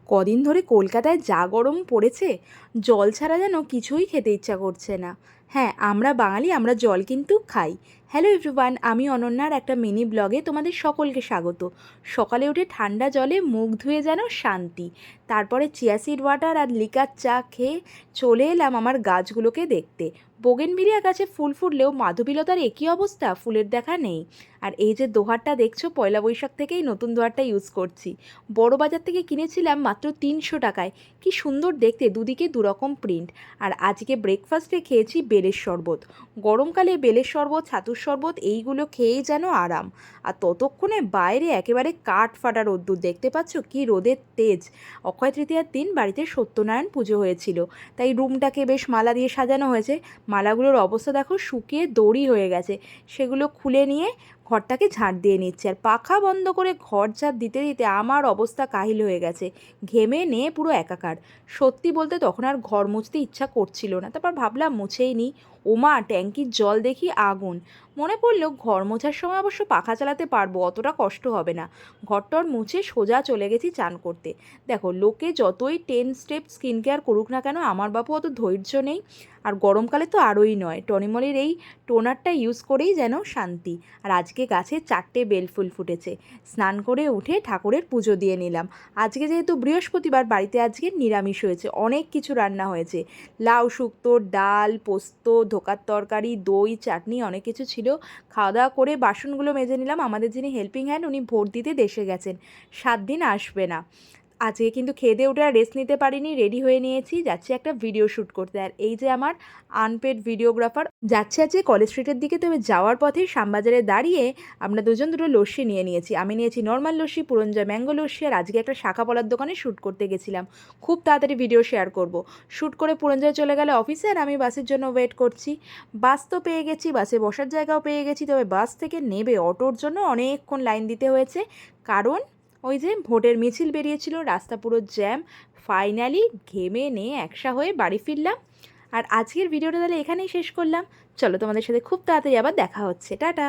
কদিন ধরে কলকাতায় যা গরম পড়েছে, জল ছাড়া যেন কিছুই খেতে ইচ্ছা করছে না। হ্যাঁ, আমরা বাঙালি, আমরা জল কিন্তু খাই। হ্যালো এভরিওয়ান, আমি অনন্যার একটা মিনি ব্লগে তোমাদের সকলকে স্বাগত। সকালে উঠে ঠান্ডা জলে মুখ ধুয়ে যেন শান্তি। তারপরে চিয়া সিড ওয়াটার আর লিকার চা খেয়ে চলে এলাম আমার গাছগুলোকে দেখতে। বোগেনভিলিয়া গাছে ফুল ফুটলেও মাধবীলতার একই অবস্থা, ফুলের দেখা নেই। আর এই যে দোহারটা দেখছো, পয়লা বৈশাখ থেকেই নতুন দোহারটা ইউজ করছি। বড় বাজার থেকে কিনেছিলাম মাত্র 300 টাকায়। কি সুন্দর দেখতে, দুদিকে দুরকম প্রিন্ট। আর আজকে ব্রেকফাস্টে খেয়েছি বেলের শরবত। গরমকালে বেলের শরবত, ছাতুর শরবত এইগুলো খেয়েই যেন আরাম। আর ততক্ষণে বাইরে একেবারে কাঠ ফাটা রোদ্দুর, দেখতে পাচ্ছ কি রোদের তেজ। অক্ষয় তৃতীয়ার দিন বাড়িতে সত্যনারায়ণ পুজো হয়েছিল, তাই রুমটাকে বেশ মালা দিয়ে সাজানো হয়েছে। মালাগুলোর অবস্থা দেখো, শুকিয়ে দড়ি হয়ে গেছে। সেগুলো খুলে নিয়ে ঘরটাকে ঝাঁট দিয়ে নিচ্ছে। আর পাখা বন্ধ করে ঘর ঝাঁট দিতে দিতে আমার অবস্থা কাহিল হয়ে গেছে, ঘেমে নিয়ে পুরো একাকার। সত্যি বলতে তখন আর ঘর মুছতে ইচ্ছা করছিল না। তারপর ভাবলাম মুছেই নিই। ওমা, ট্যাঙ্কির জল দেখি আগুন। মনে পড়লো ঘর মোছার সময় অবশ্য পাখা চালাতে পারবো, অতটা কষ্ট হবে না। ঘরটর মুছে সোজা চলে গেছি চান করতে। দেখো, লোকে যতই 10 স্টেপ স্কিন কেয়ার করুক না কেন, আমার বাপু অত ধৈর্য নেই। আর গরমকালে তো আরোই নয়, টনিমলের এই টোনারটা ইউজ করেই যেন শান্তি। আর আজকে গাছে 4টে বেলফুল ফুটেছে। স্নান করে উঠে ঠাকুরের পুজো দিয়ে নিলাম। আজকে যেহেতু বৃহস্পতিবার, বাড়িতে আজকে নিরামিষ হয়েছে, অনেক কিছু রান্না হয়েছে। লাউ শুক্তো, ডাল, পোস্ত, ধোকার তরকারি, দই, চাটনি, অনেক কিছু ছিল। খাওয়া দাওয়া করে বাসনগুলো মেজে নিলাম। আমাদের যিনি হেল্পিং হ্যান্ড, উনি ভোট দিতে দেশে গেছেন, 7 দিন আসবে না। আজকে কিন্তু খেয়ে দিয়ে উঠে আর রেস্ট নিতে পারিনি, রেডি হয়ে নিয়েছি, যাচ্ছি একটা ভিডিও শ্যুট করতে। আর এই যে আমার আনপেড ভিডিওগ্রাফার যাচ্ছে আজকে কলেজ স্ট্রিটের দিকে। তো যাওয়ার পথে শ্যামবাজারে দাঁড়িয়ে আমরা দুজন দুটো লস্যি নিয়ে নিয়েছি। আমি নিয়েছি নর্মাল লস্যি, পুরঞ্জয় ম্যাঙ্গো লস্যি। আর আজকে একটা শাখা পলার দোকানে শ্যুট করতে গেছিলাম। খুব তাড়াতাড়ি ভিডিও শেয়ার করব। শ্যুট করে পুরঞ্জয় চলে গেলে অফিসে, আর আমি বাসের জন্য ওয়েট করছি। বাস তো পেয়ে গেছি, বাসে বসার জায়গাও পেয়ে গেছি। তবে বাস থেকে নেবে অটোর জন্য অনেকক্ষণ লাইন দিতে হয়েছে, কারণ ওই যে ভোটের মিছিল বেরিয়েছিল, রাস্তা পুরো জ্যাম। ফাইনালি ঘেমে নিয়ে একসা হয়ে বাড়ি ফিরলাম। আর আজকের ভিডিওটা তাহলে এখানেই শেষ করলাম। চলো, তোমাদের সাথে খুব তাড়াতাড়ি আবার দেখা হচ্ছে। টাটা।